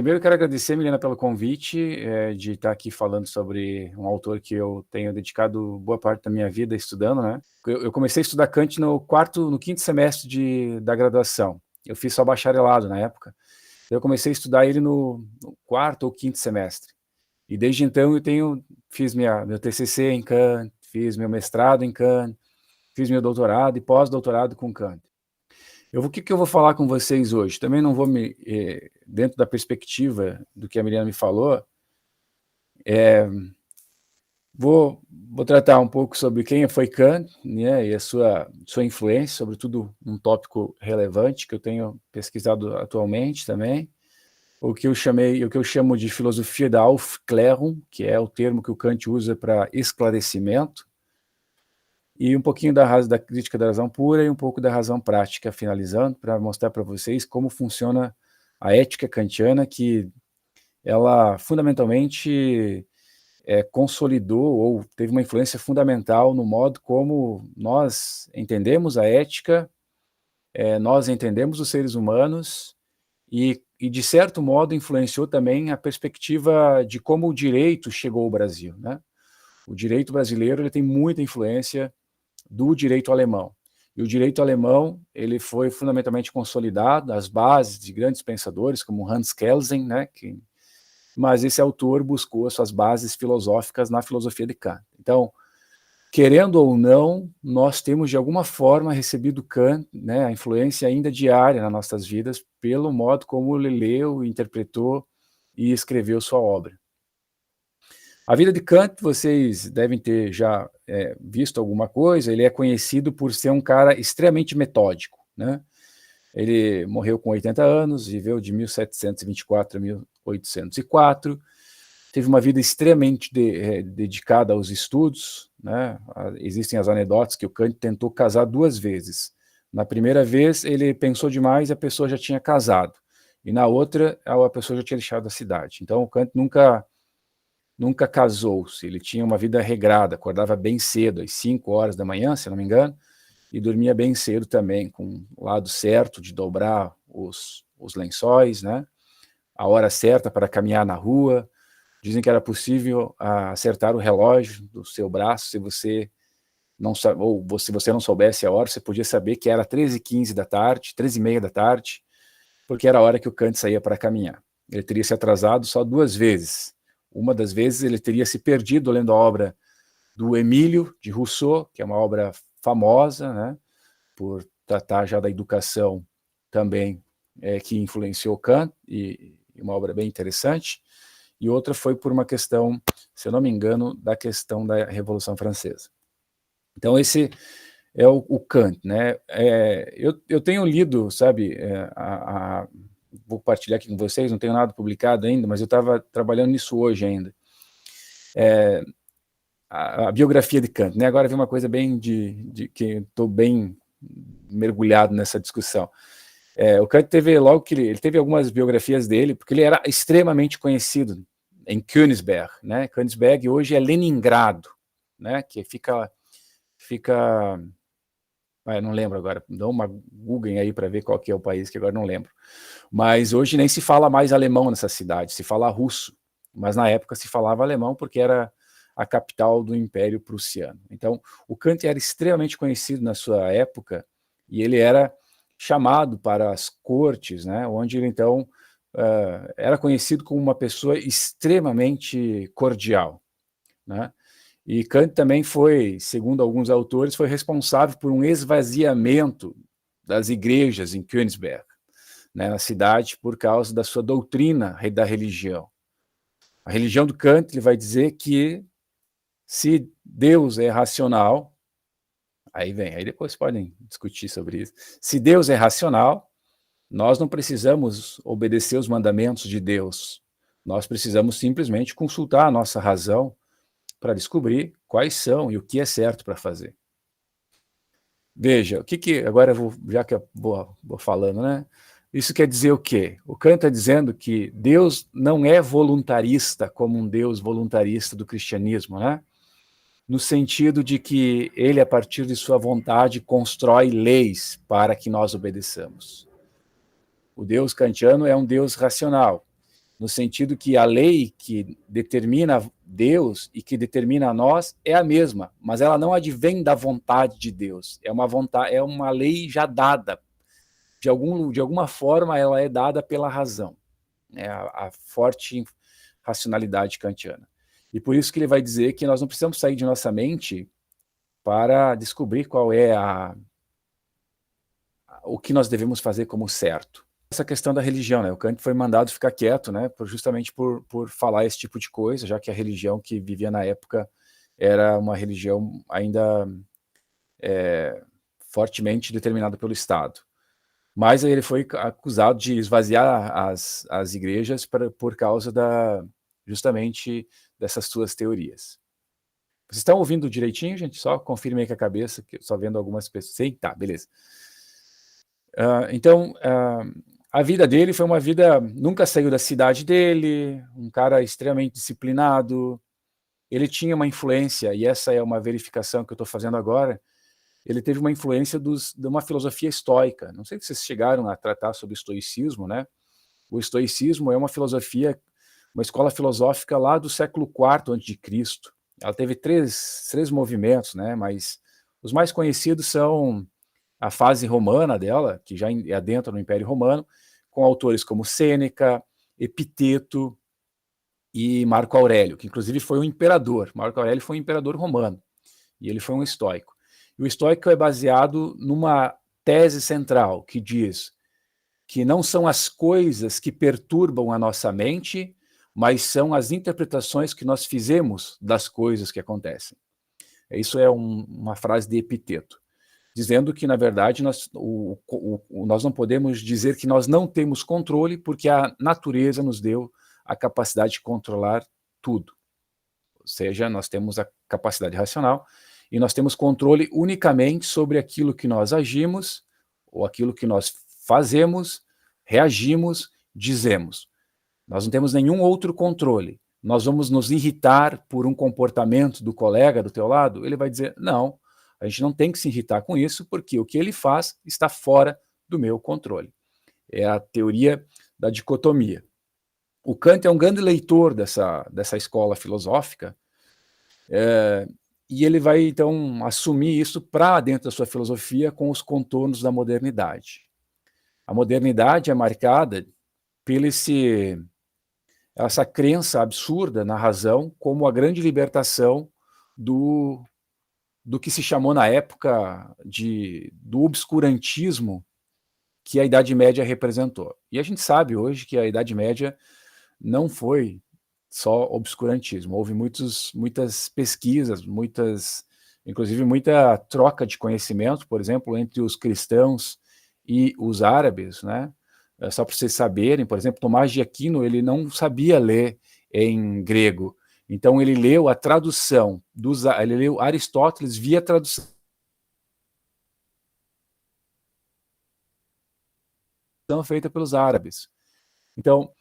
primeiro eu quero agradecer, Milena, pelo convite, de estar aqui falando sobre um autor que eu tenho dedicado boa parte da minha vida estudando, né? Eu comecei a estudar Kant no quinto semestre da graduação. Eu fiz só bacharelado na época. Eu comecei a estudar ele no quarto ou quinto semestre. E desde então fiz meu TCC em Kant, fiz meu mestrado em Kant, fiz meu doutorado e pós-doutorado com Kant. O que eu vou falar com vocês hoje? Também não vou dentro da perspectiva do que a Miriam me falou, vou tratar um pouco sobre quem foi Kant, né, e a sua influência, sobretudo um tópico relevante que eu tenho pesquisado atualmente também, o que eu chamo de filosofia da Aufklärung, que é o termo que o Kant usa para esclarecimento, e um pouquinho da crítica da razão pura e um pouco da razão prática, finalizando, para mostrar para vocês como funciona a ética kantiana, que ela fundamentalmente consolidou ou teve uma influência fundamental no modo como nós entendemos a ética, nós entendemos os seres humanos e, de certo modo, influenciou também a perspectiva de como o direito chegou ao Brasil, né? O direito brasileiro ele tem muita influência do direito alemão. E o direito alemão ele foi fundamentalmente consolidado, as bases de grandes pensadores, como Hans Kelsen, né, mas esse autor buscou as suas bases filosóficas na filosofia de Kant. Então, querendo ou não, nós temos de alguma forma recebido Kant, né, a influência ainda diária nas nossas vidas, pelo modo como ele leu, interpretou e escreveu sua obra. A vida de Kant, vocês devem ter já visto alguma coisa, ele é conhecido por ser um cara extremamente metódico, né? Ele morreu com 80 anos, viveu de 1724 a 1804, teve uma vida extremamente dedicada aos estudos, né? Existem as anedotas que o Kant tentou casar 2 vezes. Na primeira vez, ele pensou demais e a pessoa já tinha casado. E na outra, a pessoa já tinha deixado a cidade. Então, o Kant nunca casou-se, ele tinha uma vida regrada, acordava bem cedo, às 5 horas da manhã, se não me engano, e dormia bem cedo também, com o lado certo de dobrar os lençóis, né? A hora certa para caminhar na rua. Dizem que era possível acertar o relógio do seu braço, se você não ou se você não soubesse a hora, você podia saber que era 13h15 da tarde, 13h30 da tarde, porque era a hora que o Kant saía para caminhar. Ele teria se atrasado só 2 vezes. Uma das vezes ele teria se perdido lendo a obra do Emílio de Rousseau, que é uma obra famosa, né, por tratar já da educação também, que influenciou Kant, e uma obra bem interessante, e outra foi por uma questão, se eu não me engano, da questão da Revolução Francesa. Então esse é o Kant, né? Eu tenho lido, sabe, vou compartilhar aqui com vocês, não tenho nada publicado ainda, mas eu estava trabalhando nisso hoje ainda. A biografia de Kant, né? Agora vem uma coisa bem que estou bem mergulhado nessa discussão. O Kant teve, logo que ele teve algumas biografias dele, porque ele era extremamente conhecido em Königsberg, né? Königsberg hoje é Leningrado, né? Que fica não lembro agora, dá uma Google aí para ver qual que é o país, que agora não lembro. Mas hoje nem se fala mais alemão nessa cidade, se fala russo. Mas na época se falava alemão porque era a capital do Império Prussiano. Então, o Kant era extremamente conhecido na sua época e ele era chamado para as cortes, né, onde ele então era conhecido como uma pessoa extremamente cordial, né? E Kant também foi, segundo alguns autores, foi responsável por um esvaziamento das igrejas em Königsberg, né, na cidade, por causa da sua doutrina da religião. A religião do Kant, ele vai dizer que se Deus é racional, aí depois podem discutir sobre isso, se Deus é racional, nós não precisamos obedecer os mandamentos de Deus, nós precisamos simplesmente consultar a nossa razão para descobrir quais são e o que é certo para fazer. Veja, agora já que eu vou falando, né? Isso quer dizer o quê? O Kant está dizendo que Deus não é voluntarista como um Deus voluntarista do cristianismo, né? No sentido de que ele, a partir de sua vontade, constrói leis para que nós obedeçamos. O Deus kantiano é um Deus racional. no sentido que a lei que determina Deus e que determina nós é a mesma, mas ela não advém da vontade de Deus. É uma lei já dada. De alguma forma, ela é dada pela razão, né? A forte racionalidade kantiana. E por isso que ele vai dizer que nós não precisamos sair de nossa mente para descobrir qual é o que nós devemos fazer como certo. Essa questão da religião, né? O Kant foi mandado ficar quieto, né? Justamente por falar esse tipo de coisa, já que a religião que vivia na época era uma religião ainda fortemente determinada pelo Estado. Mas ele foi acusado de esvaziar as igrejas por causa justamente dessas suas teorias. Vocês estão ouvindo direitinho, gente? Só confirmem aí com a cabeça, que só vendo algumas pessoas. Sim, tá, beleza. Então, a vida dele foi uma vida... Nunca saiu da cidade dele, um cara extremamente disciplinado. Ele tinha uma influência, e essa é uma verificação que eu estou fazendo agora, ele teve uma influência de uma filosofia estoica. Não sei se vocês chegaram a tratar sobre o estoicismo, né? O estoicismo é uma filosofia, uma escola filosófica lá do século IV a.C. Ela teve três movimentos, né? Mas os mais conhecidos são a fase romana dela, que já adentra no Império Romano, com autores como Sêneca, Epiteto e Marco Aurélio, que inclusive foi um imperador. Marco Aurélio foi um imperador romano, e ele foi um estoico. E o estoico é baseado numa tese central, que diz que não são as coisas que perturbam a nossa mente, mas são as interpretações que nós fizemos das coisas que acontecem. Isso é uma frase de Epiteto, dizendo que, na verdade, nós não podemos dizer que nós não temos controle, porque a natureza nos deu a capacidade de controlar tudo. Ou seja, nós temos a capacidade racional, e nós temos controle unicamente sobre aquilo que nós agimos, ou aquilo que nós fazemos, reagimos, dizemos. Nós não temos nenhum outro controle. Nós vamos nos irritar por um comportamento do colega do teu lado? Ele vai dizer, não, a gente não tem que se irritar com isso, porque o que ele faz está fora do meu controle. É a teoria da dicotomia. O Kant é um grande leitor dessa escola filosófica, e ele vai, então, assumir isso para dentro da sua filosofia com os contornos da modernidade. A modernidade é marcada por essa crença absurda na razão como a grande libertação do que se chamou na época do obscurantismo que a Idade Média representou. E a gente sabe hoje que a Idade Média não foi só obscurantismo. Houve muitas pesquisas, inclusive muita troca de conhecimento, por exemplo, entre os cristãos e os árabes, né? Só para vocês saberem, por exemplo, Tomás de Aquino, ele não sabia ler em grego, então ele leu a tradução, ele leu Aristóteles via tradução feita pelos árabes. Então,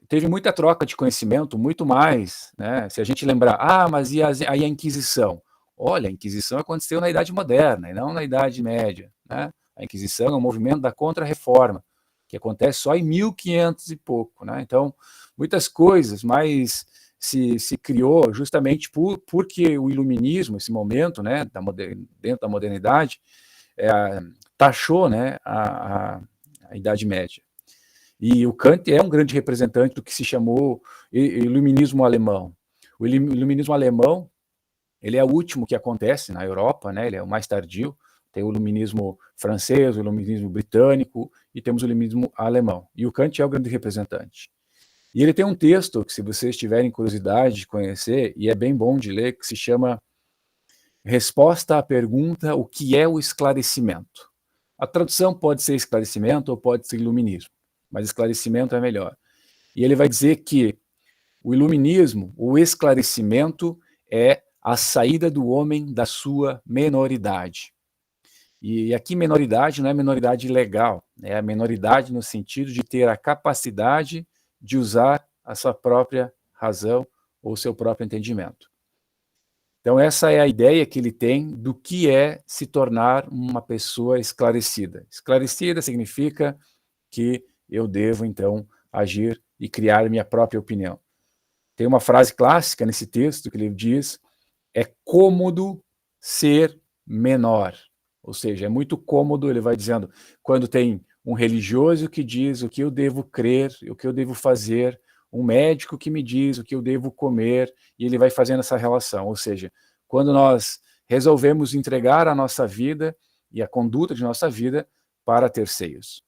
teve muita troca de conhecimento, muito mais, né? Se a gente lembrar, mas e a Inquisição? Olha, a Inquisição aconteceu na Idade Moderna, e não na Idade Média, né? A Inquisição é um movimento da Contra-Reforma, que acontece só em 1500 e pouco, né? Então, muitas coisas, mas se criou justamente porque o iluminismo, esse momento, né, dentro da modernidade, taxou, né, a Idade Média. E o Kant é um grande representante do que se chamou iluminismo alemão. O iluminismo alemão, ele é o último que acontece na Europa, né? Ele é o mais tardio. Tem o iluminismo francês, o iluminismo britânico, e temos o iluminismo alemão. E o Kant é o grande representante. E ele tem um texto que, se vocês tiverem curiosidade de conhecer, e é bem bom de ler, que se chama Resposta à pergunta: o que é o esclarecimento? A tradução pode ser esclarecimento ou pode ser iluminismo, mas esclarecimento é melhor. E ele vai dizer que o iluminismo, o esclarecimento, é a saída do homem da sua menoridade. E aqui menoridade não é menoridade legal, é a menoridade no sentido de ter a capacidade de usar a sua própria razão ou seu próprio entendimento. Então essa é a ideia que ele tem do que é se tornar uma pessoa esclarecida. Esclarecida significa que eu devo, então, agir e criar minha própria opinião. Tem uma frase clássica nesse texto que ele diz: é cômodo ser menor. Ou seja, é muito cômodo, ele vai dizendo, quando tem um religioso que diz o que eu devo crer, o que eu devo fazer, um médico que me diz o que eu devo comer, e ele vai fazendo essa relação. Ou seja, quando nós resolvemos entregar a nossa vida e a conduta de nossa vida para terceiros.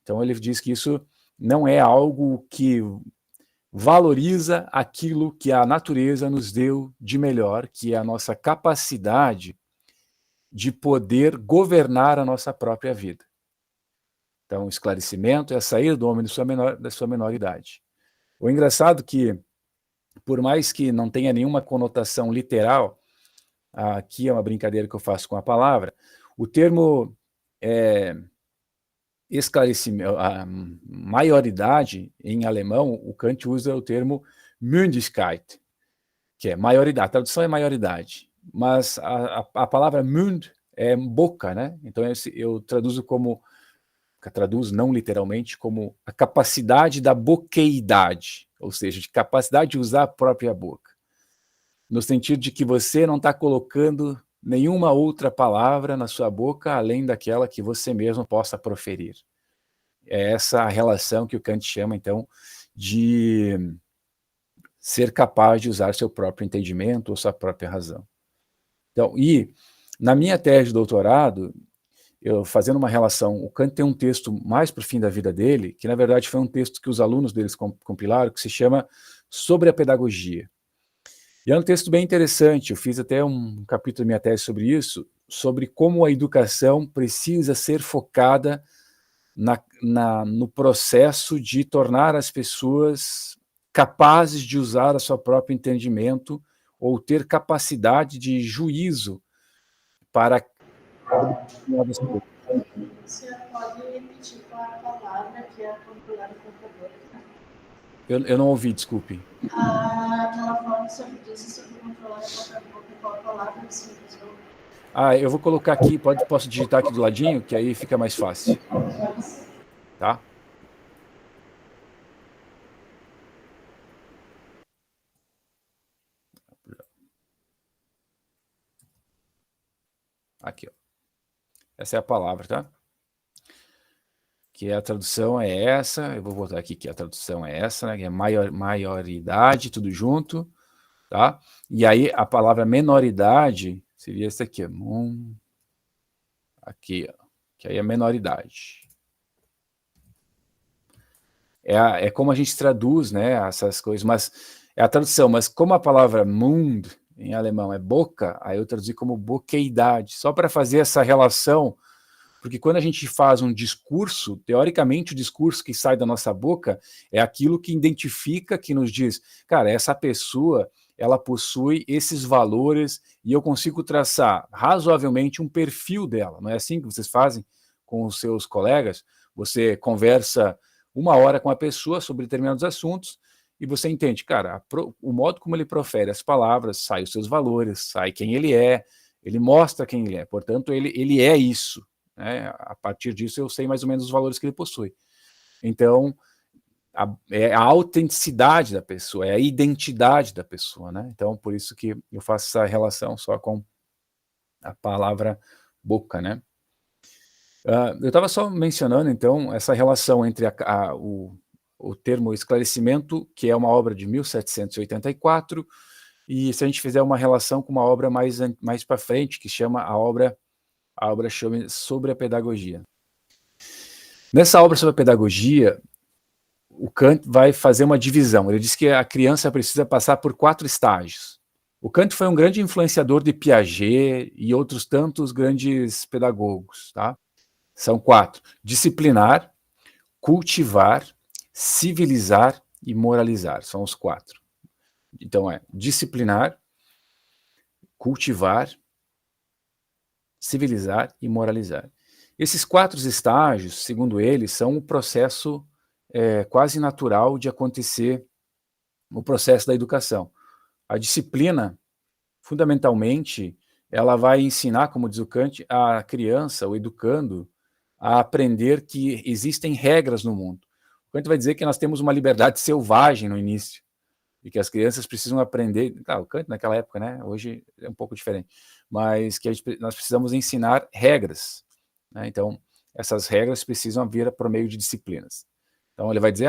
Então ele diz que isso não é algo que valoriza aquilo que a natureza nos deu de melhor, que é a nossa capacidade de poder governar a nossa própria vida. Então, o esclarecimento é a saída do homem da sua menoridade. O engraçado é que, por mais que não tenha nenhuma conotação literal, aqui é uma brincadeira que eu faço com a palavra, o termo esclarecimento, a maioridade, em alemão, o Kant usa o termo Mündigkeit, que é maioridade. A tradução é maioridade, mas a palavra Mund é boca, né? Então eu traduzo não literalmente, como a capacidade da boqueidade, ou seja, de capacidade de usar a própria boca, no sentido de que você não está colocando nenhuma outra palavra na sua boca além daquela que você mesmo possa proferir. É essa a relação que o Kant chama, então, de ser capaz de usar seu próprio entendimento ou sua própria razão. Então, e na minha tese de doutorado, eu fazendo uma relação, o Kant tem um texto mais para o fim da vida dele, que na verdade foi um texto que os alunos deles compilaram, que se chama Sobre a Pedagogia. E é um texto bem interessante, eu fiz até um capítulo da minha tese sobre isso, sobre como a educação precisa ser focada no processo de tornar as pessoas capazes de usar o seu próprio entendimento ou ter capacidade de juízo para determinadas coisas. Você pode repetir qual a palavra que é controlar o computador? Eu não ouvi, desculpe. Aquela forma que você disse sobre controlar o computador, qual a palavra que você usou? Eu vou colocar aqui, posso digitar aqui do ladinho, que aí fica mais fácil. Tá? Aqui, ó. Essa é a palavra, tá? Que a tradução é essa, eu vou botar aqui que a tradução é essa, né? Que é maioridade, tudo junto, tá? E aí a palavra menoridade seria essa aqui, aqui, ó, que aí é menoridade. É como a gente traduz, né, essas coisas, mas é a tradução, mas como a palavra Mund em alemão é boca, aí eu traduzi como boqueidade, só para fazer essa relação, porque quando a gente faz um discurso, teoricamente o discurso que sai da nossa boca é aquilo que identifica, que nos diz, cara, essa pessoa, ela possui esses valores e eu consigo traçar razoavelmente um perfil dela. Não é assim que vocês fazem com os seus colegas? Você conversa 1 hora com a pessoa sobre determinados assuntos e você entende, cara, o modo como ele profere as palavras, sai os seus valores, sai quem ele mostra quem ele é, portanto, ele é isso. Né? A partir disso, eu sei mais ou menos os valores que ele possui. Então, é a autenticidade da pessoa, é a identidade da pessoa. Né? Então, por isso que eu faço essa relação só com a palavra boca. Né? Eu estava só mencionando, então, essa relação entre o termo esclarecimento, que é uma obra de 1784, e se a gente fizer uma relação com uma obra mais para frente, que chama a obra chama Sobre a Pedagogia. Nessa obra sobre a pedagogia, o Kant vai fazer uma divisão. Ele diz que a criança precisa passar por 4 estágios. O Kant foi um grande influenciador de Piaget e outros tantos grandes pedagogos. Tá? São 4. Disciplinar, cultivar, civilizar e moralizar. São os 4. Então é disciplinar, cultivar, civilizar e moralizar. Esses 4 estágios, segundo ele, são um processo quase natural de acontecer no processo da educação. A disciplina, fundamentalmente, ela vai ensinar, como diz o Kant, a criança, o educando, a aprender que existem regras no mundo. Kant vai dizer que nós temos uma liberdade selvagem no início, e que as crianças precisam aprender, claro, Kant naquela época, né, hoje é um pouco diferente, mas que nós precisamos ensinar regras, né, então essas regras precisam vir por meio de disciplinas. Então ele vai dizer,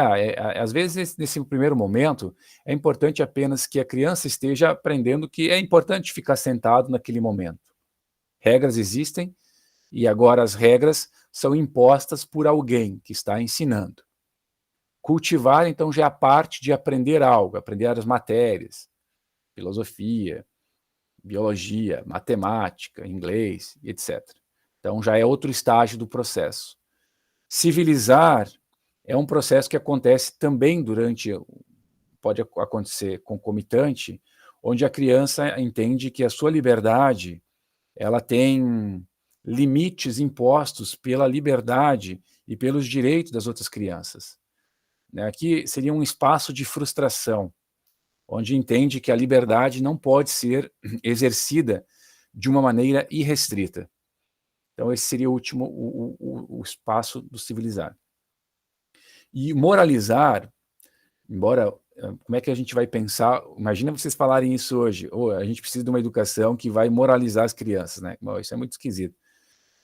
às vezes nesse primeiro momento é importante apenas que a criança esteja aprendendo que é importante ficar sentado naquele momento. Regras existem e agora as regras são impostas por alguém que está ensinando. Cultivar, então, já é a parte de aprender algo, aprender as matérias, filosofia, biologia, matemática, inglês, etc. Então já é outro estágio do processo. Civilizar é um processo que acontece também pode acontecer concomitante, onde a criança entende que a sua liberdade, ela tem limites impostos pela liberdade e pelos direitos das outras crianças. Aqui seria um espaço de frustração, onde entende que a liberdade não pode ser exercida de uma maneira irrestrita. Então esse seria o espaço do civilizar. E moralizar, embora, como é que a gente vai pensar, imagina vocês falarem isso hoje, a gente precisa de uma educação que vai moralizar as crianças, né? Bom, isso é muito esquisito.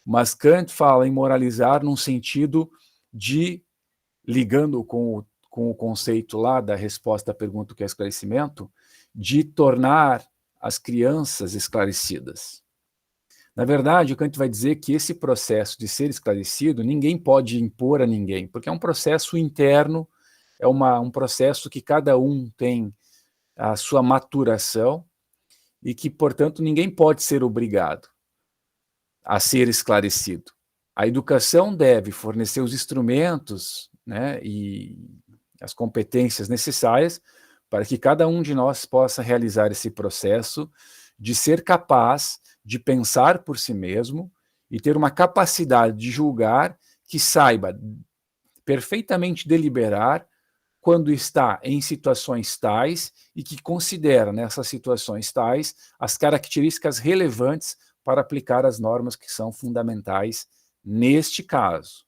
Mas Kant fala em moralizar num sentido de, ligando com o conceito lá da resposta à pergunta que é esclarecimento, de tornar as crianças esclarecidas. Na verdade, o Kant vai dizer que esse processo de ser esclarecido, ninguém pode impor a ninguém, porque é um processo interno, é um processo que cada um tem a sua maturação e que, portanto, ninguém pode ser obrigado a ser esclarecido. A educação deve fornecer os instrumentos, né, e as competências necessárias para que cada um de nós possa realizar esse processo de ser capaz de pensar por si mesmo e ter uma capacidade de julgar que saiba perfeitamente deliberar quando está em situações tais e que considera nessas situações tais as características relevantes para aplicar as normas que são fundamentais neste caso,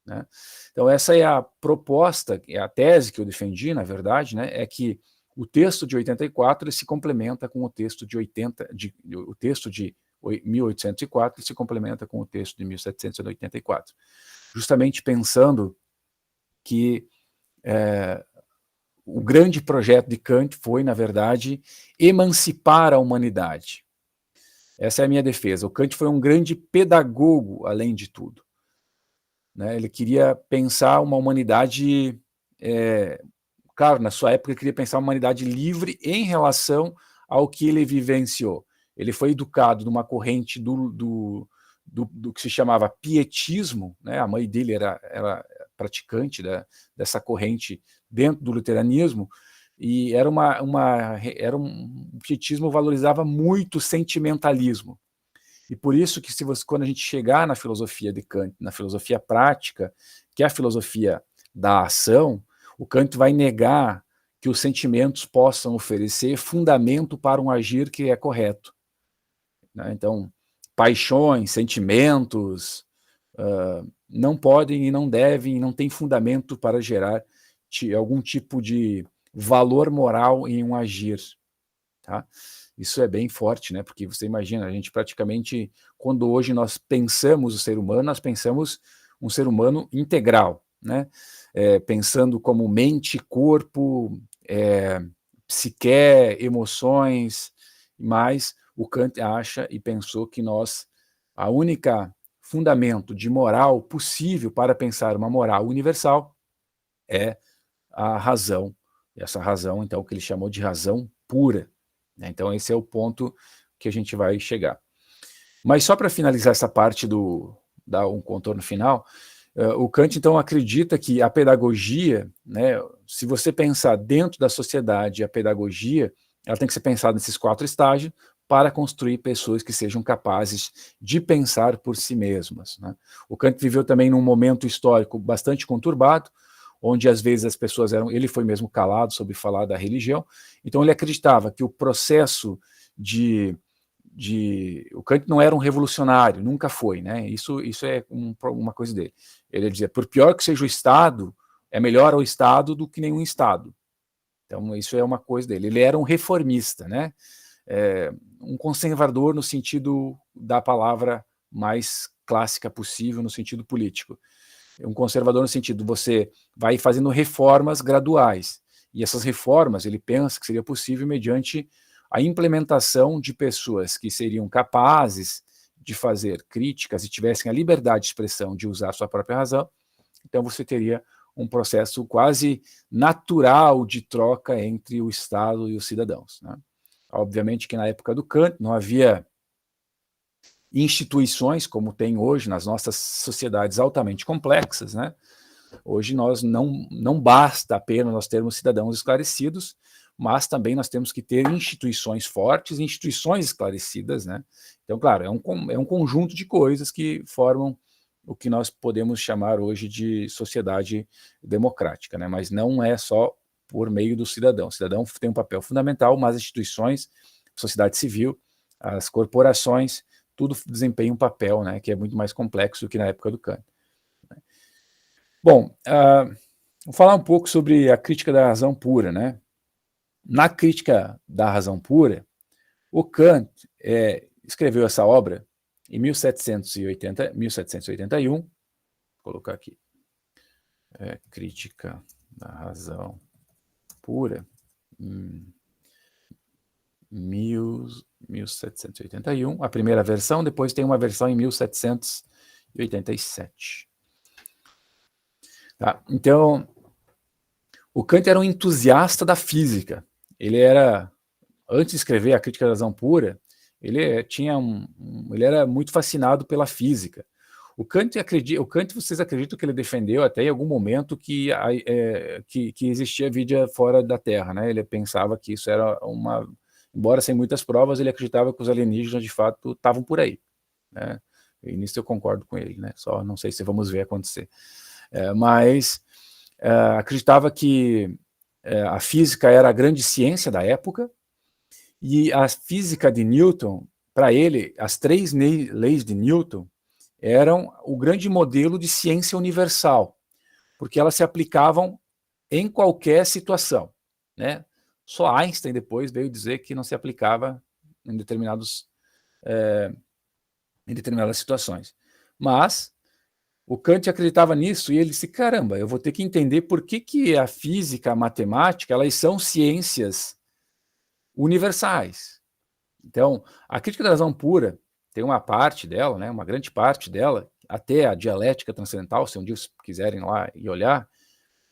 né? Então essa é a proposta, é a tese que eu defendi, na verdade, né, é que o texto de 84 ele se complementa com o texto de 1804 e se complementa com o texto de 1784, justamente pensando que o grande projeto de Kant foi, na verdade, emancipar a humanidade. Essa é a minha defesa. O Kant foi um grande pedagogo, além de tudo, né? Ele queria pensar uma humanidade, claro, na sua época ele queria pensar uma humanidade livre em relação ao que ele vivenciou. Ele foi educado numa corrente do que se chamava pietismo, né? A mãe dele era praticante dessa corrente dentro do luteranismo, e era um pietismo valorizava muito o sentimentalismo. E por isso que quando a gente chegar na filosofia de Kant, na filosofia prática, que é a filosofia da ação, o Kant vai negar que os sentimentos possam oferecer fundamento para um agir que é correto, né? Então, paixões, sentimentos, não podem e não devem, não têm fundamento para gerar algum tipo de valor moral em um agir, tá? Isso é bem forte, né? Porque você imagina, a gente praticamente, quando hoje nós pensamos o ser humano, nós pensamos um ser humano integral, né? Pensando como mente, corpo, psique, emoções, mas o Kant acha e pensou que a única fundamento de moral possível para pensar uma moral universal é a razão. E essa razão, então, que ele chamou de razão pura, né? Então esse é o ponto que a gente vai chegar. Mas só para finalizar essa parte dar um contorno final, o Kant, então, acredita que a pedagogia, né, se você pensar dentro da sociedade, a pedagogia, ela tem que ser pensada nesses 4 estágios para construir pessoas que sejam capazes de pensar por si mesmas, né? O Kant viveu também num momento histórico bastante conturbado, onde às vezes as pessoas ele foi mesmo calado sobre falar da religião, então ele acreditava que o processo o Kant não era um revolucionário, nunca foi, né? Isso é uma coisa dele. Ele dizia, por pior que seja o Estado, é melhor ao Estado do que nenhum Estado. Então, isso é uma coisa dele. Ele era um reformista, né? Um conservador no sentido da palavra mais clássica possível, no sentido político. Um conservador no sentido, você vai fazendo reformas graduais, e essas reformas ele pensa que seria possível mediante a implementação de pessoas que seriam capazes de fazer críticas e tivessem a liberdade de expressão de usar a sua própria razão. Então você teria um processo quase natural de troca entre o Estado e os cidadãos, né? Obviamente que na época do Kant não havia instituições como tem hoje nas nossas sociedades altamente complexas, né? Hoje nós não basta apenas nós termos cidadãos esclarecidos, mas também nós temos que ter instituições fortes, instituições esclarecidas, né? Então, claro, é um conjunto de coisas que formam o que nós podemos chamar hoje de sociedade democrática, né? Mas não é só por meio do cidadão. O cidadão tem um papel fundamental, mas as instituições, a sociedade civil, as corporações, tudo desempenha um papel, né, que é muito mais complexo do que na época do Kant. Bom, vou falar um pouco sobre a crítica da razão pura, né? Na crítica da razão pura, o Kant escreveu essa obra em 1781, vou colocar aqui, Crítica da Razão Pura, 1781, a primeira versão, depois tem uma versão em 1787. Tá? Então, o Kant era um entusiasta da física. Ele era, antes de escrever a Crítica da Razão Pura, ele era muito fascinado pela física. O Kant, vocês acreditam que ele defendeu até em algum momento que existia vida fora da Terra, né? Ele pensava que isso era embora sem muitas provas, ele acreditava que os alienígenas de fato estavam por aí, né? E nisso eu concordo com ele, né? Só não sei se vamos ver acontecer. Mas acreditava que a física era a grande ciência da época, e a física de Newton, para ele, as 3 leis de Newton eram o grande modelo de ciência universal, porque elas se aplicavam em qualquer situação, né? Só Einstein depois veio dizer que não se aplicava em determinadas situações. Mas o Kant acreditava nisso e ele disse, caramba, eu vou ter que entender por que a física, a matemática, elas são ciências universais. Então, a crítica da razão pura tem uma parte dela, né, uma grande parte dela, até a dialética transcendental, se um dia vocês quiserem lá e olhar,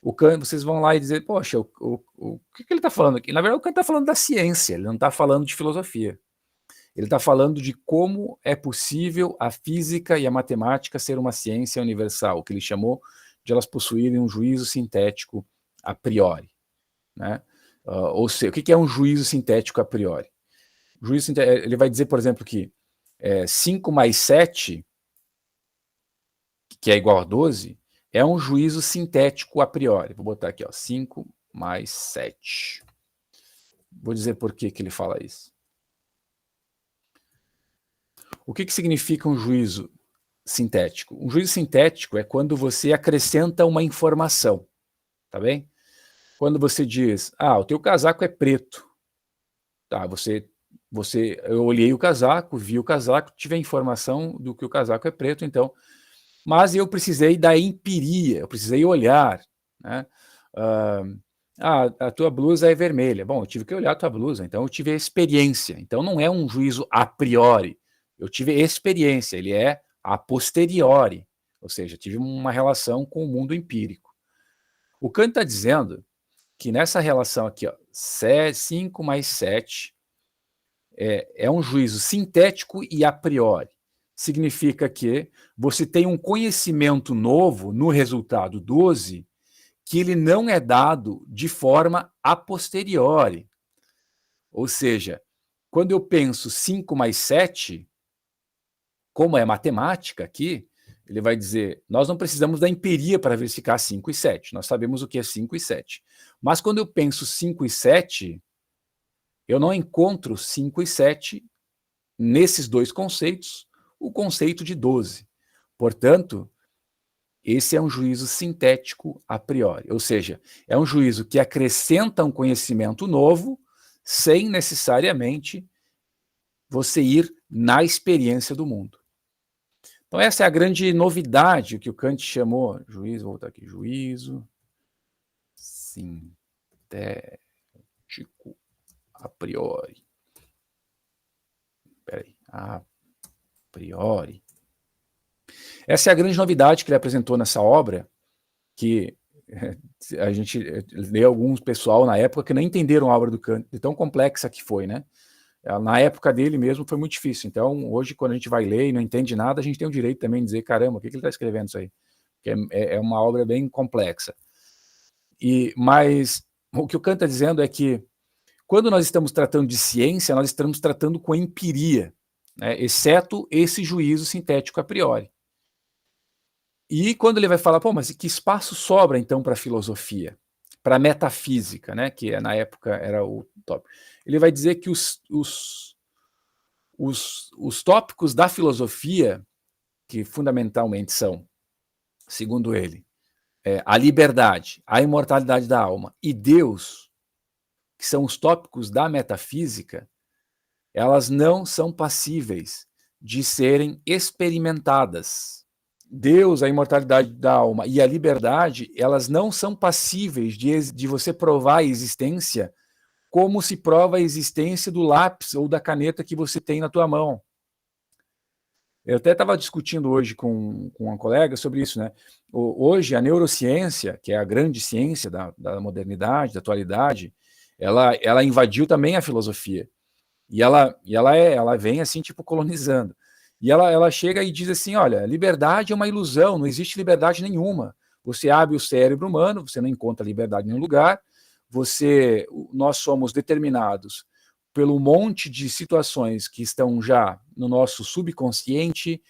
o Kant, vocês vão lá e dizer, poxa, o que ele está falando aqui? Na verdade, o Kant está falando da ciência, ele não está falando de filosofia. Ele está falando de como é possível a física e a matemática ser uma ciência universal, o que ele chamou de elas possuírem um juízo sintético a priori, né? Ou seja, o que é um juízo sintético a priori? Ele vai dizer, por exemplo, que 5 mais 7, que é igual a 12, é um juízo sintético a priori. Vou botar aqui, ó, 5 mais 7. Vou dizer por que ele fala isso. O que significa um juízo sintético? Um juízo sintético é quando você acrescenta uma informação, tá bem? Quando você diz, o teu casaco é preto. Tá, eu olhei o casaco, vi o casaco, tive a informação do que o casaco é preto, então, mas eu precisei da empiria, eu precisei olhar, né? A tua blusa é vermelha. Bom, eu tive que olhar a tua blusa, então eu tive a experiência. Então não é um juízo a priori, eu tive experiência, ele é a posteriori, ou seja, tive uma relação com o mundo empírico. O Kant está dizendo que nessa relação aqui, ó, 5 mais 7 é um juízo sintético e a priori. Significa que você tem um conhecimento novo no resultado 12 que ele não é dado de forma a posteriori. Ou seja, quando eu penso 5 mais 7, como é matemática aqui, ele vai dizer, nós não precisamos da empiria para verificar 5 e 7, nós sabemos o que é 5 e 7. Mas quando eu penso 5 e 7, eu não encontro 5 e 7 nesses dois conceitos, o conceito de 12. Portanto, Esse é um juízo sintético a priori, ou seja, é um juízo que acrescenta um conhecimento novo sem necessariamente você ir na experiência do mundo. Então essa é a grande novidade que o Kant chamou, juízo, vou voltar aqui, juízo sintético a priori. Peraí, a priori. Essa é a grande novidade que ele apresentou nessa obra, que a gente lê alguns pessoal na época que não entenderam a obra do Kant, de tão complexa que foi, né? Na época dele mesmo foi muito difícil. Então, hoje, quando a gente vai ler e não entende nada, a gente tem o direito também de dizer, caramba, o que ele está escrevendo isso aí? Porque é uma obra bem complexa. Mas o que o Kant está dizendo é que, quando nós estamos tratando de ciência, nós estamos tratando com empiria, né? Exceto esse juízo sintético a priori. E quando ele vai falar, pô, mas que espaço sobra então para a filosofia, para a metafísica, né, que na época era o tópico. Ele vai dizer que os tópicos da filosofia, que fundamentalmente são, segundo ele, a liberdade, a imortalidade da alma e Deus, que são os tópicos da metafísica, elas não são passíveis de serem experimentadas. Deus, a imortalidade da alma e a liberdade, elas não são passíveis de você provar a existência como se prova a existência do lápis ou da caneta que você tem na tua mão. Eu até estava discutindo hoje com uma colega sobre isso, né? Hoje, a neurociência, que é a grande ciência da modernidade, da atualidade, ela invadiu também a filosofia. E ela vem assim, tipo, colonizando. E ela chega e diz assim, olha, liberdade é uma ilusão, não existe liberdade nenhuma. Você abre o cérebro humano, você não encontra liberdade em nenhum lugar, nós somos determinados pelo monte de situações que estão já no nosso subconsciente,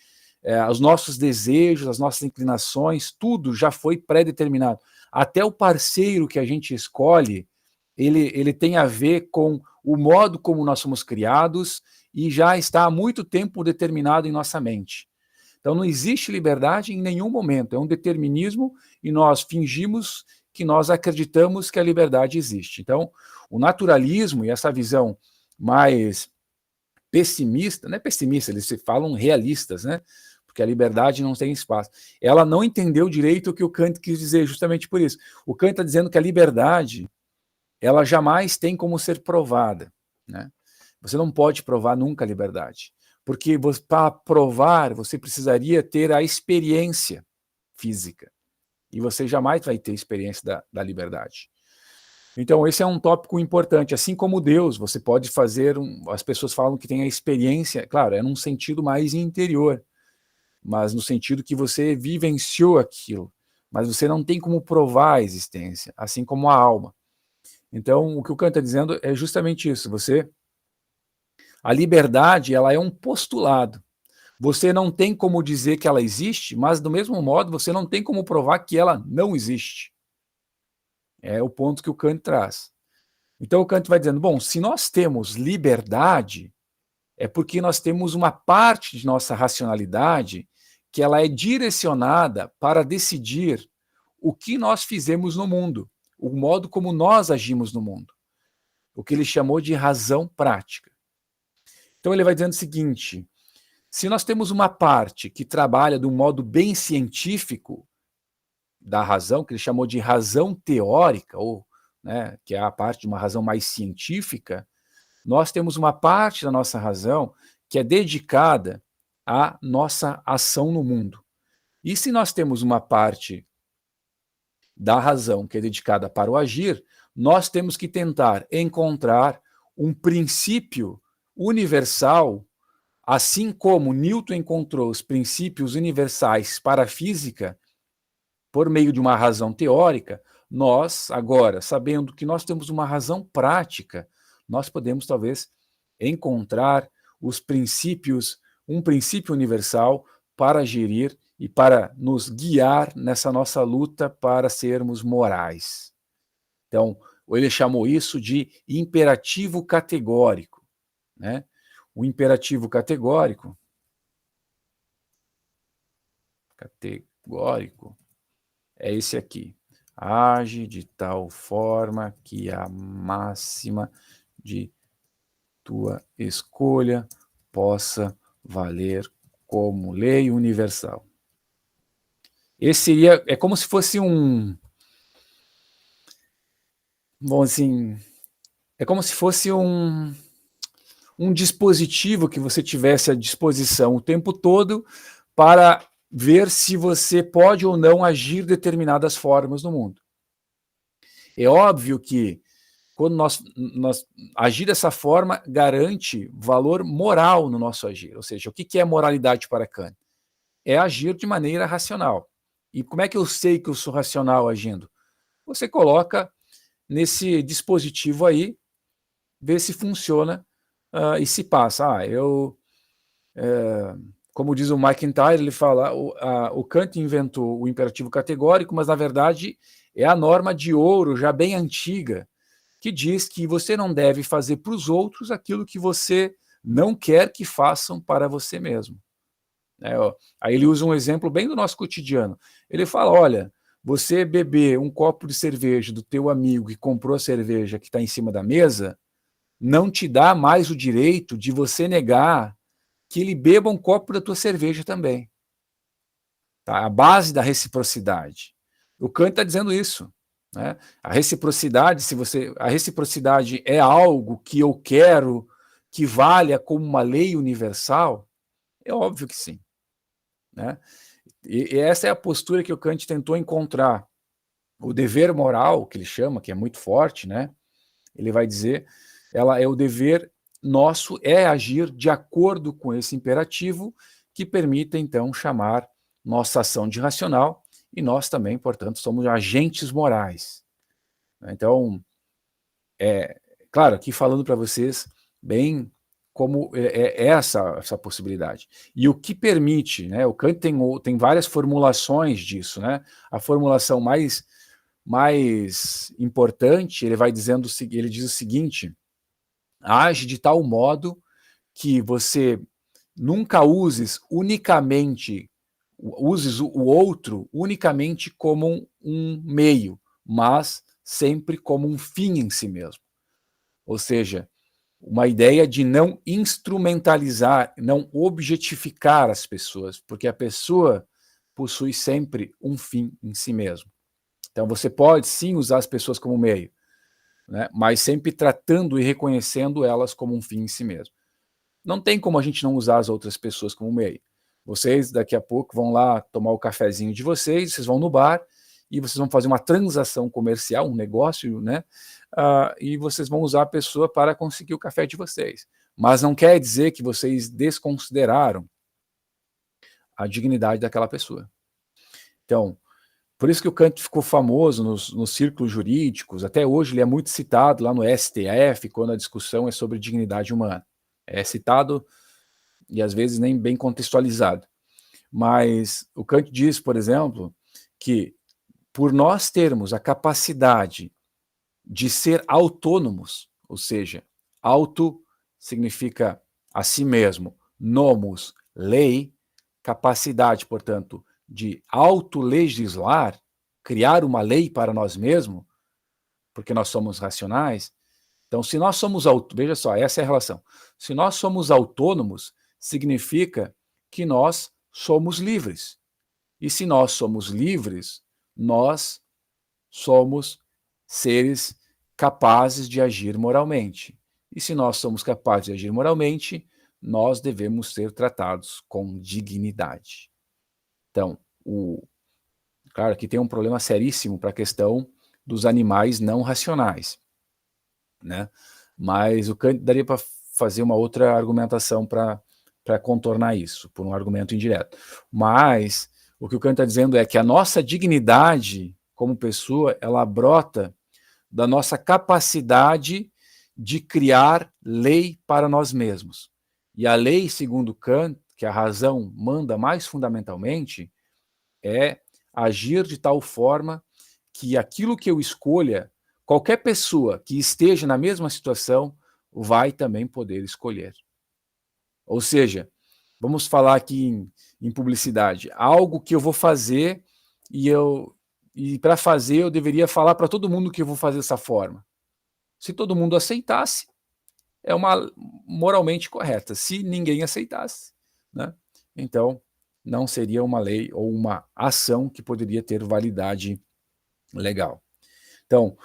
os nossos desejos, as nossas inclinações, tudo já foi pré-determinado. Até o parceiro que a gente escolhe, ele tem a ver com o modo como nós somos criados e já está há muito tempo determinado em nossa mente. Então não existe liberdade em nenhum momento, é um determinismo e nós fingimos que nós acreditamos que a liberdade existe. Então, o naturalismo e essa visão mais pessimista, não é pessimista, eles se falam realistas, né? Porque a liberdade não tem espaço. Ela não entendeu direito o que o Kant quis dizer, justamente por isso. O Kant está dizendo que a liberdade, ela jamais tem como ser provada, né? Você não pode provar nunca a liberdade, porque para provar você precisaria ter a experiência física, e você jamais vai ter experiência da liberdade. Então, esse é um tópico importante. Assim como Deus, você pode fazer... as pessoas falam que tem a experiência, claro, é num sentido mais interior, mas no sentido que você vivenciou aquilo, mas você não tem como provar a existência, assim como a alma. Então, o que o Kant está dizendo é justamente isso. A liberdade, ela é um postulado. Você não tem como dizer que ela existe, mas do mesmo modo você não tem como provar que ela não existe. É o ponto que o Kant traz. Então o Kant vai dizendo, bom, se nós temos liberdade, é porque nós temos uma parte de nossa racionalidade que ela é direcionada para decidir o que nós fizemos no mundo, o modo como nós agimos no mundo, o que ele chamou de razão prática. Então ele vai dizendo o seguinte, se nós temos uma parte que trabalha de um modo bem científico da razão, que ele chamou de razão teórica, ou, né, que é a parte de uma razão mais científica, nós temos uma parte da nossa razão que é dedicada à nossa ação no mundo. E se nós temos uma parte da razão que é dedicada para o agir, nós temos que tentar encontrar um princípio universal, assim como Newton encontrou os princípios universais para a física, por meio de uma razão teórica, nós, agora, sabendo que nós temos uma razão prática, nós podemos, talvez, encontrar os princípios, um princípio universal para gerir e para nos guiar nessa nossa luta para sermos morais. Então, ele chamou isso de imperativo categórico, né? O imperativo categórico é esse aqui. Age de tal forma que a máxima de tua escolha possa valer como lei universal. Esse seria, é como se fosse bom, assim, é como se fosse um dispositivo que você tivesse à disposição o tempo todo para ver se você pode ou não agir de determinadas formas no mundo. É óbvio que quando nós agir dessa forma garante valor moral no nosso agir. Ou seja, o que é moralidade para Kant? É agir de maneira racional. E como é que eu sei que eu sou racional agindo? Você coloca nesse dispositivo aí, vê se funciona e se passa. Como diz o McIntyre, ele fala, o Kant inventou o imperativo categórico, mas na verdade é a norma de ouro já bem antiga, que diz que você não deve fazer para os outros aquilo que você não quer que façam para você mesmo. Aí ele usa um exemplo bem do nosso cotidiano. Ele fala, olha, você beber um copo de cerveja do teu amigo que comprou a cerveja que está em cima da mesa, não te dá mais o direito de você negar que ele beba um copo da tua cerveja também. Tá? A base da reciprocidade. O Kant está dizendo isso. Né? A reciprocidade, a reciprocidade é algo que eu quero que valha como uma lei universal? É óbvio que sim. Né? E essa é a postura que o Kant tentou encontrar. O dever moral, que ele chama, que é muito forte, né? Ele vai dizer, ela é o dever nosso, é agir de acordo com esse imperativo que permita, então, chamar nossa ação de racional, e nós também, portanto, somos agentes morais. Então, claro, aqui falando para vocês bem como é essa possibilidade. E o que permite, né, o Kant tem várias formulações disso, né? A formulação mais importante, ele diz o seguinte: age de tal modo que você nunca uses o outro unicamente como um meio, mas sempre como um fim em si mesmo. Ou seja, uma ideia de não instrumentalizar, não objetificar as pessoas, porque a pessoa possui sempre um fim em si mesmo. Então você pode sim usar as pessoas como meio, né, mas sempre tratando e reconhecendo elas como um fim em si mesmo. Não tem como a gente não usar as outras pessoas como meio. Vocês daqui a pouco vão lá tomar o cafezinho de vocês vão no bar e vocês vão fazer uma transação comercial, um negócio, né? E vocês vão usar a pessoa para conseguir o café de vocês. Mas não quer dizer que vocês desconsideraram a dignidade daquela pessoa. Então, por isso que o Kant ficou famoso nos círculos jurídicos, até hoje ele é muito citado lá no STF, quando a discussão é sobre dignidade humana. É citado e às vezes nem bem contextualizado. Mas o Kant diz, por exemplo, que por nós termos a capacidade de ser autônomos, ou seja, auto significa a si mesmo, nomos, lei, capacidade, portanto, de autolegislar, criar uma lei para nós mesmos, porque nós somos racionais. Então, se nós somos veja só, essa é a relação. Se nós somos autônomos, significa que nós somos livres. E se nós somos livres, nós somos seres capazes de agir moralmente. E se nós somos capazes de agir moralmente, nós devemos ser tratados com dignidade. Então, claro que tem um problema seríssimo para a questão dos animais não racionais, né? Mas o Kant daria para fazer uma outra argumentação para contornar isso, por um argumento indireto. Mas o que o Kant está dizendo é que a nossa dignidade como pessoa, ela brota da nossa capacidade de criar lei para nós mesmos. E a lei, segundo Kant, que a razão manda mais fundamentalmente, é agir de tal forma que aquilo que eu escolha, qualquer pessoa que esteja na mesma situação vai também poder escolher. Ou seja, vamos falar aqui em publicidade, algo que eu vou fazer e e para fazer eu deveria falar para todo mundo que eu vou fazer dessa forma. Se todo mundo aceitasse, é uma moralmente correta. Se ninguém aceitasse, né, então não seria uma lei ou uma ação que poderia ter validade legal. Então,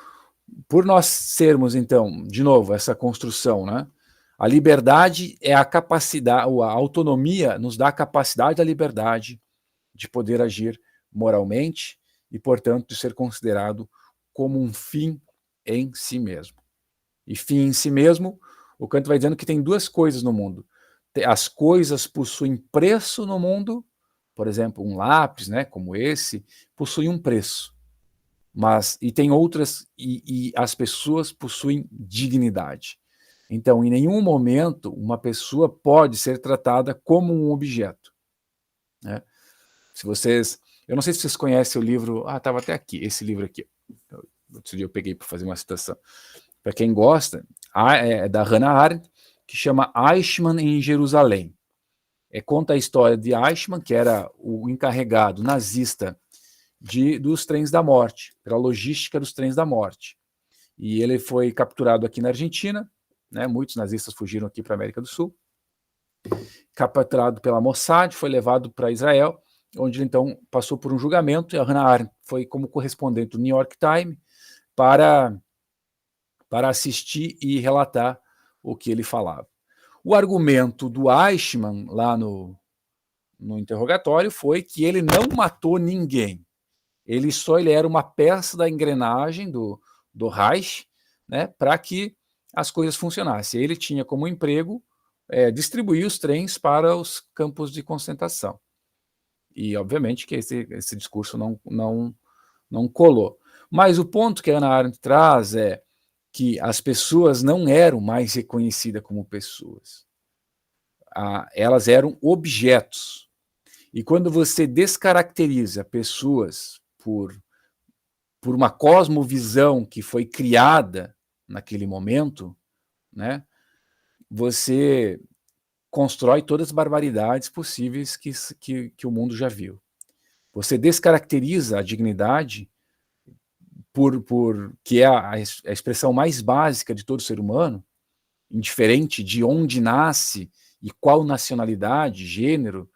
por nós sermos, então, de novo, essa construção, né, a liberdade é a capacidade, a autonomia nos dá a capacidade da liberdade de poder agir moralmente e, portanto, de ser considerado como um fim em si mesmo. E fim em si mesmo, o Kant vai dizendo que tem duas coisas no mundo. As coisas possuem preço no mundo, por exemplo, um lápis, né, como esse, possui um preço. E tem outras, e as pessoas possuem dignidade. Então, em nenhum momento, uma pessoa pode ser tratada como um objeto, né? Eu não sei se vocês conhecem o livro, estava até aqui, esse livro aqui. Outro dia eu peguei para fazer uma citação. Para quem gosta, é da Hannah Arendt, que chama Eichmann em Jerusalém. Conta a história de Eichmann, que era o encarregado nazista dos trens da morte, pela logística dos trens da morte. E ele foi capturado aqui na Argentina, né, muitos nazistas fugiram aqui para a América do Sul, capturado pela Mossad, foi levado para Israel, onde ele então passou por um julgamento, e a Hannah Arendt foi como correspondente do New York Times para assistir e relatar o que ele falava. O argumento do Eichmann, lá no interrogatório, foi que ele não matou ninguém. Ele era uma peça da engrenagem do Reich, né, para que as coisas funcionassem. Ele tinha como emprego distribuir os trens para os campos de concentração. E, obviamente, que esse discurso não colou. Mas o ponto que a Hannah Arendt traz é que as pessoas não eram mais reconhecidas como pessoas. Elas eram objetos. E quando você descaracteriza pessoas por uma cosmovisão que foi criada naquele momento, né, você constrói todas as barbaridades possíveis que o mundo já viu. Você descaracteriza a dignidade que é a expressão mais básica de todo ser humano, indiferente de onde nasce e qual nacionalidade, gênero,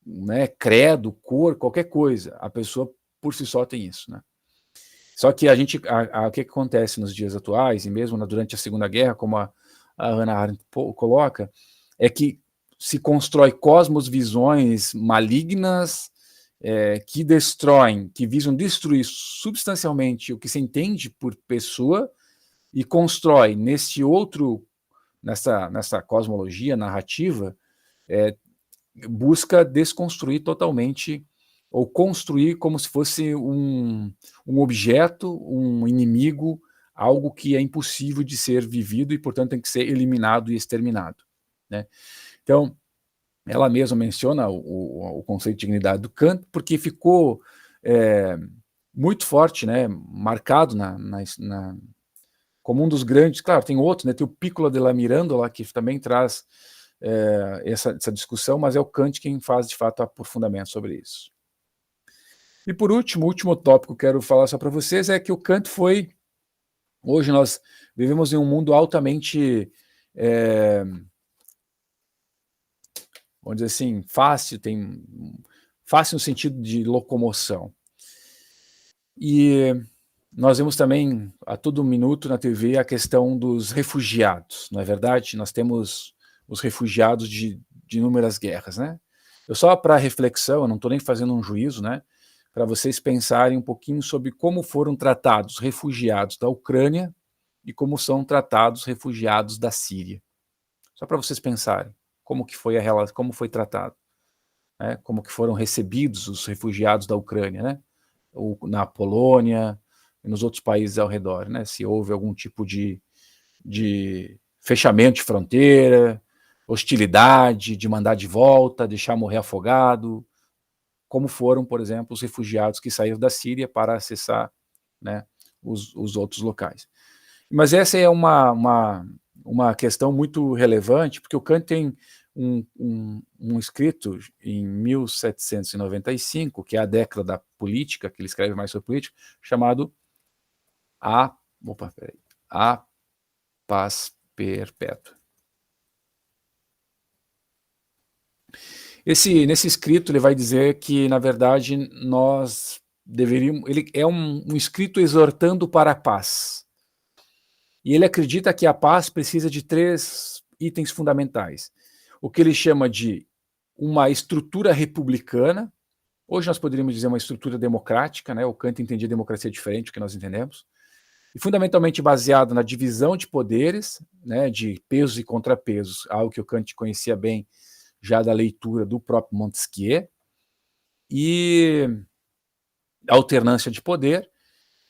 né, credo, cor, qualquer coisa. A pessoa por si só tem isso, né? Só que o que acontece nos dias atuais, e mesmo durante a Segunda Guerra, como a Hannah Arendt coloca, é que se constrói cosmosvisões malignas que destroem, que visam destruir substancialmente o que se entende por pessoa e constrói nessa cosmologia narrativa, busca desconstruir totalmente ou construir como se fosse um objeto, um inimigo, algo que é impossível de ser vivido e, portanto, tem que ser eliminado e exterminado, né? Então, ela mesma menciona o conceito de dignidade do Kant, porque ficou muito forte, né, marcado como um dos grandes. Claro, tem outros, né, tem o Piccola della Mirandola, que também traz essa discussão, mas é o Kant quem faz, de fato, aprofundamento sobre isso. E por último, o último tópico que eu quero falar só para vocês é que o Kant foi... Hoje nós vivemos em um mundo altamente, vamos dizer assim, fácil no sentido de locomoção. E nós vemos também a todo minuto na TV a questão dos refugiados, não é verdade? Nós temos os refugiados de inúmeras guerras, né? Só para reflexão, eu não estou nem fazendo um juízo, né? Para vocês pensarem um pouquinho sobre como foram tratados refugiados da Ucrânia e como são tratados refugiados da Síria. Só para vocês pensarem como foi tratado, né? Como que foram recebidos os refugiados da Ucrânia, né? Na Polônia e nos outros países ao redor, né? Se houve algum tipo de fechamento de fronteira, hostilidade, de mandar de volta, deixar morrer afogado, como foram, por exemplo, os refugiados que saíram da Síria para acessar, né, os outros locais. Mas essa é uma questão muito relevante, porque o Kant tem um escrito em 1795, que é a década política, que ele escreve mais sobre política, chamado A Paz Perpétua. Nesse escrito ele vai dizer que, na verdade, nós deveríamos... Ele é um escrito exortando para a paz. E ele acredita que a paz precisa de 3 itens fundamentais. O que ele chama de uma estrutura republicana. Hoje nós poderíamos dizer uma estrutura democrática, né? O Kant entendia democracia diferente do que nós entendemos. E fundamentalmente baseado na divisão de poderes, né, de pesos e contrapesos, algo que o Kant conhecia bem já da leitura do próprio Montesquieu, e alternância de poder.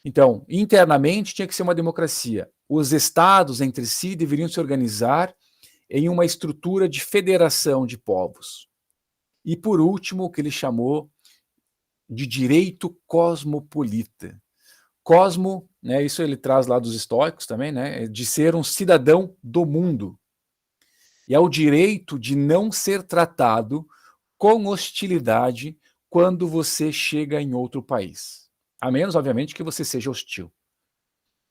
Então, internamente tinha que ser uma democracia. Os estados entre si deveriam se organizar em uma estrutura de federação de povos. E, por último, o que ele chamou de direito cosmopolita. Cosmo, né, isso ele traz lá dos estoicos também, né, de ser um cidadão do mundo. E é o direito de não ser tratado com hostilidade quando você chega em outro país. A menos, obviamente, que você seja hostil.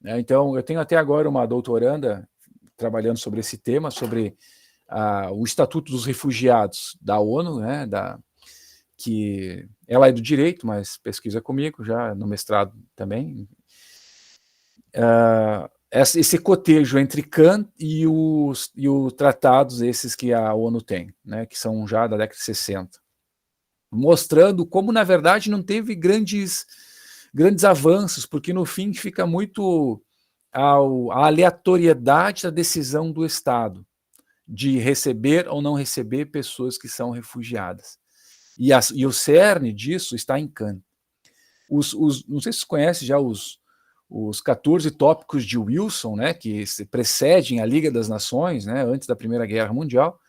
Então, eu tenho até agora uma doutoranda trabalhando sobre esse tema, sobre o Estatuto dos Refugiados da ONU, né, que ela é do direito, mas pesquisa comigo já no mestrado também. Esse cotejo entre Kant e os tratados esses que a ONU tem, né, que são já da década de 60, mostrando como, na verdade, não teve grandes avanços, porque no fim fica muito a aleatoriedade da decisão do Estado de receber ou não receber pessoas que são refugiadas. E o cerne disso está em Kant. Não sei se você conhece já os 14 tópicos de Wilson, né, que precedem a Liga das Nações, né, antes da Primeira Guerra Mundial.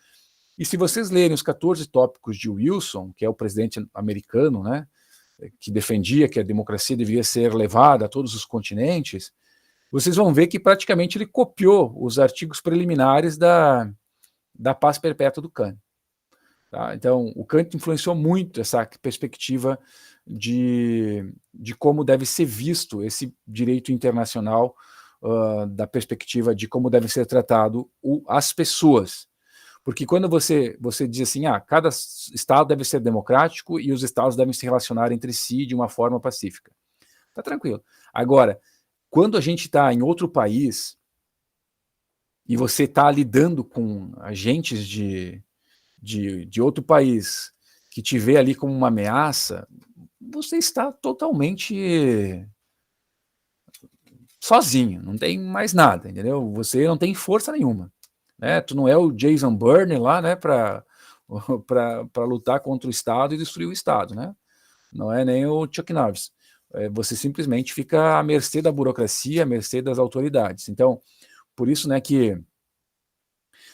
E se vocês lerem os 14 tópicos de Wilson, que é o presidente americano, né, que defendia que a democracia deveria ser levada a todos os continentes, vocês vão ver que praticamente ele copiou os artigos preliminares da paz perpétua do Kant. Tá? Então, o Kant influenciou muito essa perspectiva de como deve ser visto esse direito internacional, da perspectiva de como deve ser tratado as pessoas. Porque quando você diz assim, cada Estado deve ser democrático e os Estados devem se relacionar entre si de uma forma pacífica. Tá tranquilo. Agora, quando a gente está em outro país e você está lidando com agentes de outro país que te vê ali como uma ameaça, você está totalmente sozinho, não tem mais nada, entendeu? Você não tem força nenhuma, né? Tu não é o Jason Bourne lá, né, para lutar contra o Estado e destruir o Estado, né? Não é nem o Chuck Norris. Você simplesmente fica à mercê da burocracia, à mercê das autoridades. Então, por isso, né, que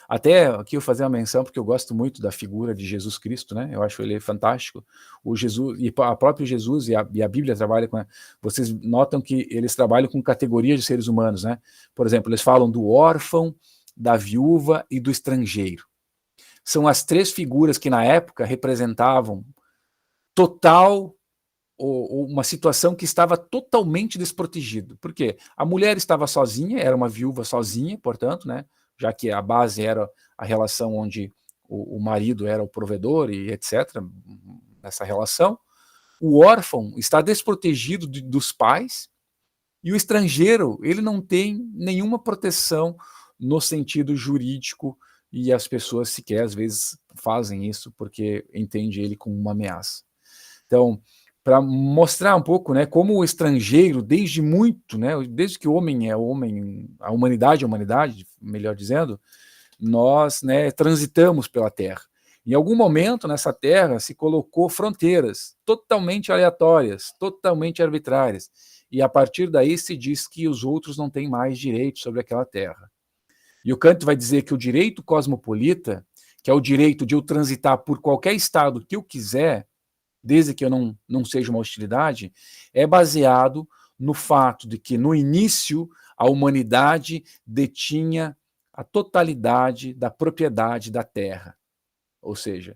até aqui eu fazer uma menção, porque eu gosto muito da figura de Jesus Cristo, né? Eu acho ele fantástico. O Jesus, e a própria Jesus e a Bíblia trabalha com... Vocês notam que eles trabalham com categorias de seres humanos, né? Por exemplo, eles falam do órfão, da viúva e do estrangeiro. São as 3 figuras que na época representavam uma situação que estava totalmente desprotegida. Por quê? A mulher estava sozinha, era uma viúva sozinha, portanto, né? Já que a base era a relação onde o marido era o provedor e etc., nessa relação. O órfão está desprotegido dos pais, e o estrangeiro, ele não tem nenhuma proteção no sentido jurídico, e as pessoas sequer, às vezes, fazem isso porque entendem ele como uma ameaça. Então, para mostrar um pouco, né, como o estrangeiro, desde muito, né, desde que o homem é homem, a humanidade é humanidade, melhor dizendo, nós, né, transitamos pela Terra. Em algum momento nessa Terra se colocou fronteiras totalmente aleatórias, totalmente arbitrárias, e a partir daí se diz que os outros não têm mais direito sobre aquela Terra. E o Kant vai dizer que o direito cosmopolita, que é o direito de eu transitar por qualquer estado que eu quiser, desde que eu não seja uma hostilidade, é baseado no fato de que, no início, a humanidade detinha a totalidade da propriedade da terra. Ou seja,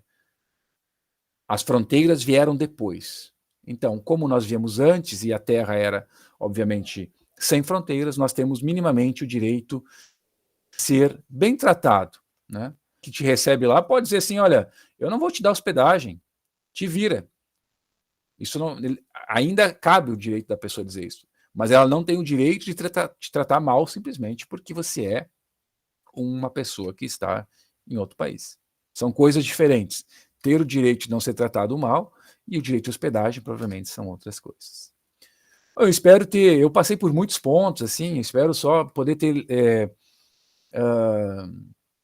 as fronteiras vieram depois. Então, como nós viemos antes e a Terra era, obviamente, sem fronteiras, nós temos minimamente o direito de ser bem tratado, né? Que te recebe lá pode dizer assim, olha, eu não vou te dar hospedagem, te vira. Isso não, ainda cabe o direito da pessoa dizer isso, mas ela não tem o direito de te tratar mal simplesmente porque você é uma pessoa que está em outro país. São coisas diferentes. Ter o direito de não ser tratado mal e o direito de hospedagem provavelmente são outras coisas. Eu espero ter, eu passei por muitos pontos, assim, espero só poder ter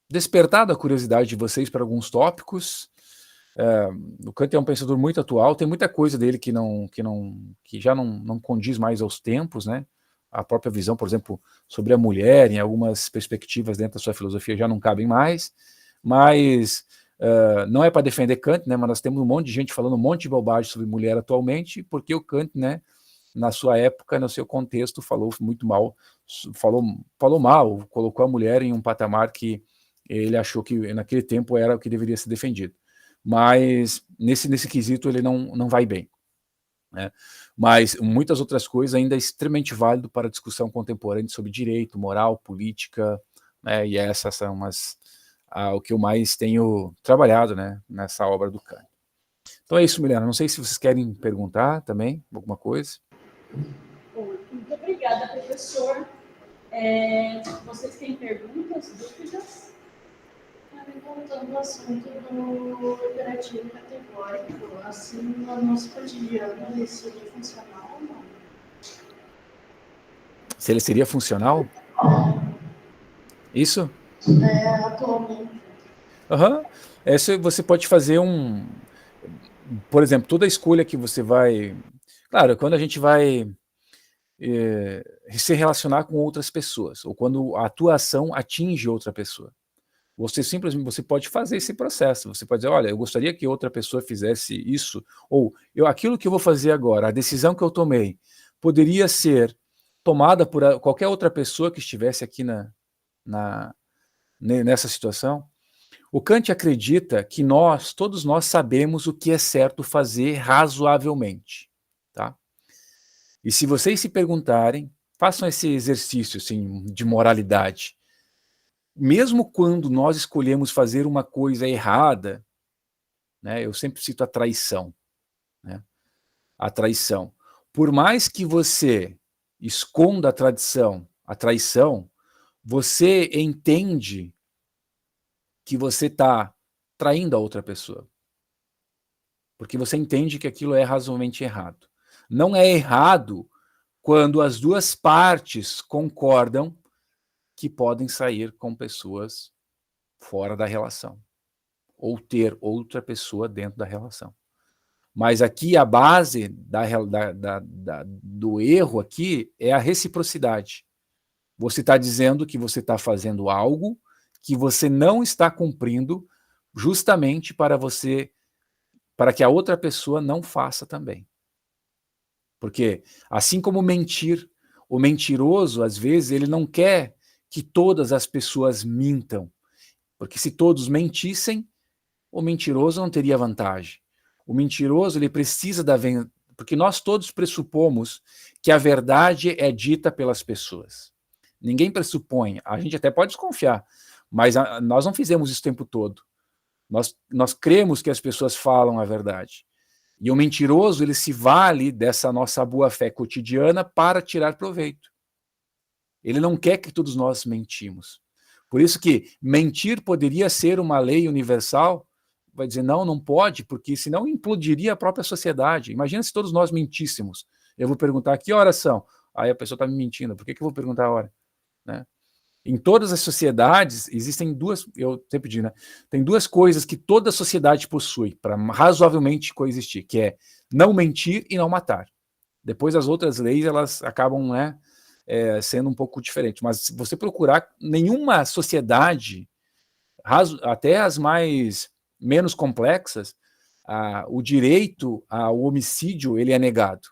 despertado a curiosidade de vocês para alguns tópicos. O Kant é um pensador muito atual, tem muita coisa dele que já não condiz mais aos tempos, né? A própria visão, por exemplo, sobre a mulher, em algumas perspectivas dentro da sua filosofia já não cabem mais, mas não é para defender Kant, né? Mas nós temos um monte de gente falando um monte de bobagem sobre mulher atualmente, porque o Kant, né, na sua época, no seu contexto, falou muito mal, falou mal, colocou a mulher em um patamar que ele achou que naquele tempo era o que deveria ser defendido. Mas nesse quesito ele não vai bem, né? Mas muitas outras coisas ainda é extremamente válido para a discussão contemporânea sobre direito, moral, política, né? E essas são o que eu mais tenho trabalhado, né, nessa obra do Kant. Então é isso, Milena. Não sei se vocês querem perguntar também alguma coisa. Muito obrigada, professor. Vocês têm perguntas, dúvidas? Voltando ao assunto do imperativo categórico, assim, no nosso cotidiano, ele seria funcional ou não? Se ele seria funcional? Isso? Atualmente. Você pode fazer por exemplo, toda escolha que você vai... Claro, quando a gente vai se relacionar com outras pessoas, ou quando a tua ação atinge outra pessoa. Você simplesmente pode fazer esse processo. Você pode dizer, olha, eu gostaria que outra pessoa fizesse isso, ou aquilo que eu vou fazer agora, a decisão que eu tomei, poderia ser tomada por qualquer outra pessoa que estivesse aqui nessa situação. O Kant acredita que todos nós sabemos o que é certo fazer razoavelmente, tá? E se vocês se perguntarem, façam esse exercício assim, de moralidade. Mesmo quando nós escolhemos fazer uma coisa errada, né, eu sempre cito a traição, né, a traição. Por mais que você esconda a traição, você entende que você está traindo a outra pessoa. Porque você entende que aquilo é razoavelmente errado. Não é errado quando as duas partes concordam que podem sair com pessoas fora da relação, ou ter outra pessoa dentro da relação. Mas aqui a base do erro aqui é a reciprocidade. Você está dizendo que você está fazendo algo que você não está cumprindo justamente para que a outra pessoa não faça também. Porque, assim como mentir, o mentiroso, às vezes, ele não quer que todas as pessoas mintam. Porque se todos mentissem, o mentiroso não teria vantagem. O mentiroso, ele precisa porque nós todos pressupomos que a verdade é dita pelas pessoas. Ninguém pressupõe, a gente até pode desconfiar, mas nós não fizemos isso o tempo todo. Nós cremos que as pessoas falam a verdade. E o mentiroso, ele se vale dessa nossa boa-fé cotidiana para tirar proveito. Ele não quer que todos nós mentimos. Por isso que mentir poderia ser uma lei universal. Vai dizer, não pode, porque senão implodiria a própria sociedade. Imagina se todos nós mentíssemos. Eu vou perguntar, que horas são? Aí a pessoa está me mentindo, por que eu vou perguntar a hora? Né? Em todas as sociedades, existem duas, eu sempre digo, né? Tem duas coisas que toda sociedade possui para razoavelmente coexistir, que é não mentir e não matar. Depois as outras leis, elas acabam, né, sendo um pouco diferentes. Mas se você procurar, nenhuma sociedade, até as menos complexas, o direito ao homicídio ele é negado.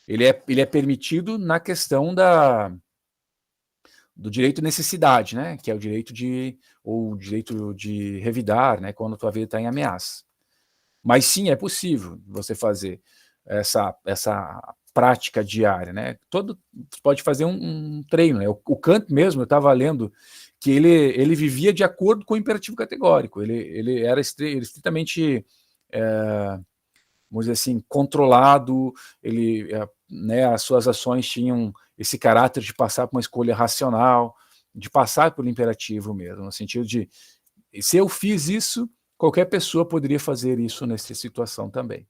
Ele é permitido na questão do direito de necessidade, né, que é o direito de revidar, né, quando a tua vida está em ameaça. Mas sim, é possível você fazer. essa prática diária, né? Você pode fazer um treino, né? O Kant mesmo, eu estava lendo que ele vivia de acordo com o imperativo categórico, ele era estritamente, vamos dizer assim, controlado, né, as suas ações tinham esse caráter de passar por uma escolha racional, de passar pelo imperativo mesmo, no sentido de, se eu fiz isso, qualquer pessoa poderia fazer isso nessa situação também.